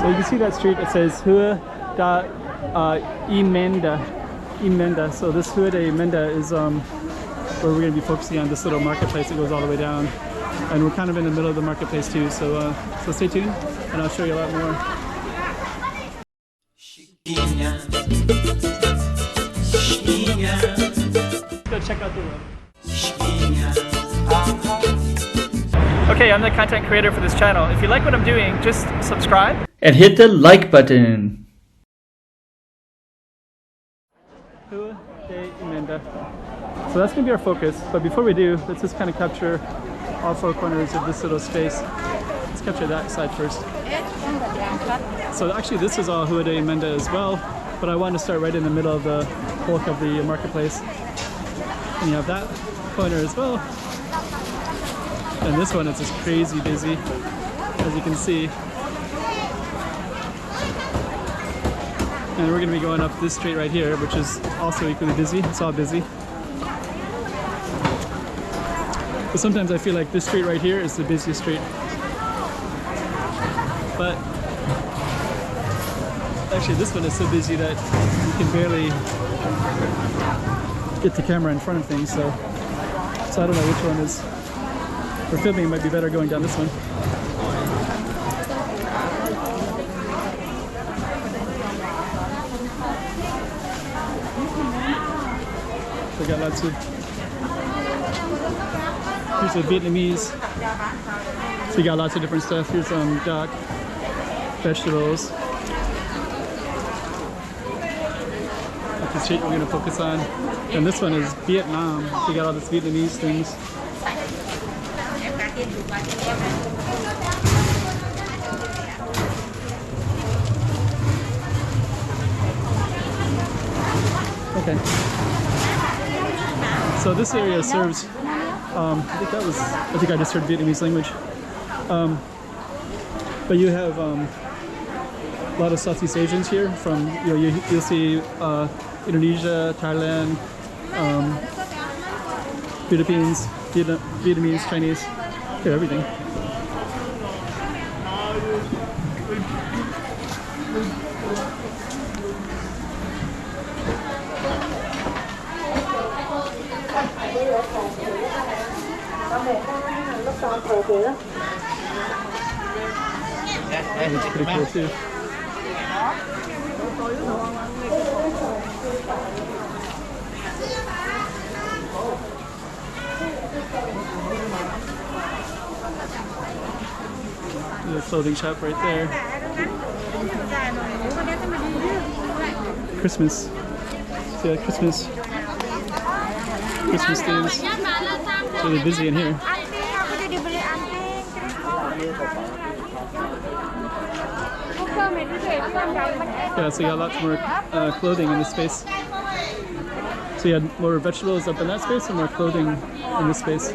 So you can see that street, it says Rua da Emenda. Emenda. So this Rua da Emenda is where we're going to be focusing on, this little marketplace that goes all the way down. And we're kind of in the middle of the marketplace too, so stay tuned and I'll show you a lot more. Let's go check out the room. Okay, I'm the content creator for this channel. If you like what I'm doing, just subscribe and hit the like button. Rua da Emenda. So that's going to be our focus, but before we do, let's just kind of capture all four corners of this little space. Let's capture that side first. So actually this is all Rua da Emenda as well, but I want to start right in the middle of the bulk of the marketplace. And you have that corner as well. And this one is just crazy busy, as you can see. And we're going to be going up this street right here, which is also equally busy. It's all busy. But sometimes I feel like this street right here is the busiest street. But actually this one is so busy that you can barely get the camera in front of things, so I don't know which one is. For filming, it might be better going down this one. We got lots of, here's the Vietnamese. So we got lots of different stuff. Here's duck, vegetables. That's the street we're going to focus on. And this one is Vietnam. We got all these Vietnamese things. Okay. So this area serves, I think I just heard Vietnamese language. But you have a lot of Southeast Asians here from, you'll see Indonesia, Thailand, Philippines, Vietnamese, Chinese, everything. That's pretty cool too. There's a clothing shop right there. Christmas. So yeah, Christmas things. It's really busy in here. Yeah, so you got lots more clothing in this space. So you had more vegetables up in that space and more clothing in this space.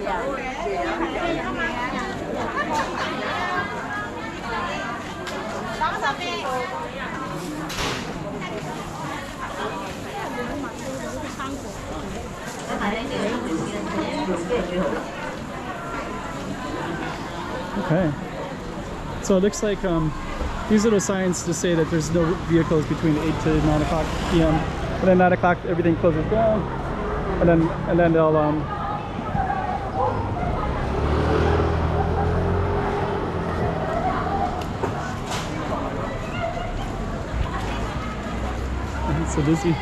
Okay. So it looks like these little signs just say that there's no vehicles between 8 to 9 o'clock p.m. And then 9 o'clock everything closes down, and then they'll it's so busy.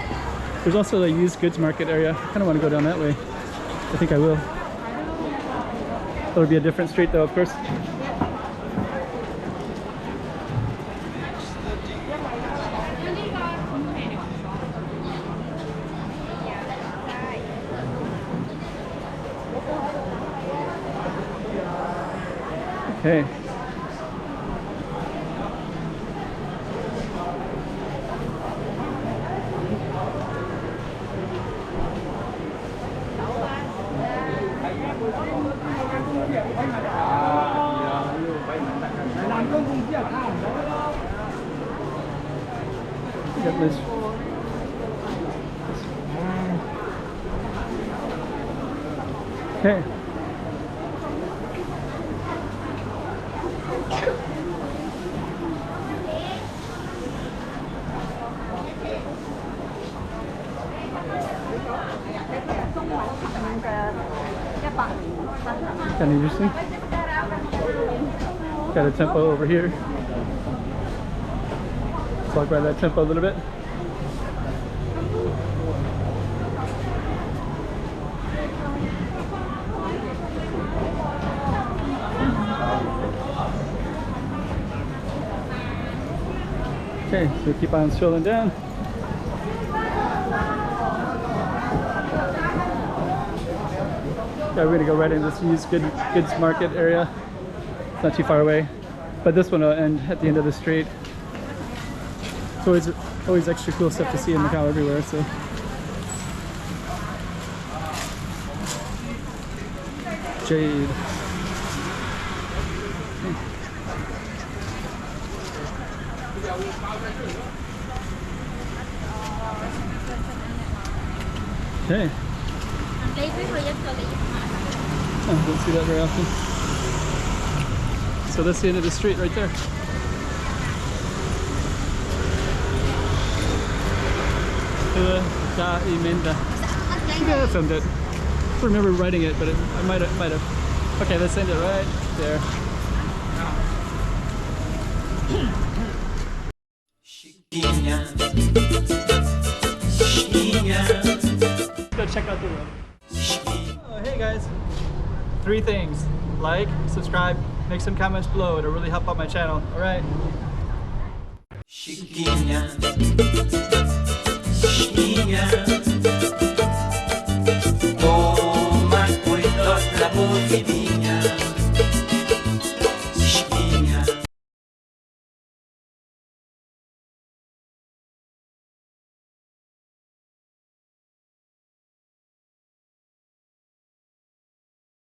There's also a used goods market area. I kind of want to go down that way. I think I will. It'll be a different street though, of course. Okay. Get this. Okay. Kind of interesting. Got a tempo over here. Let's walk by that tempo a little bit. Okay, so keep on strolling down. Yeah, we're gonna go right into this used goods market area. It's not too far away, but this one will end at the end of the street. It's always extra cool stuff to see in Macau everywhere. So jade. Okay. Oh, don't see that very often. So that's the end of the street right there. Emenda. Maybe I filmed it. I don't remember writing it, but I might have. Okay, let's end it right there. Go check out the room. Oh, hey guys. 3 things. Like, subscribe, make some comments below. It'll really help out my channel. Alright.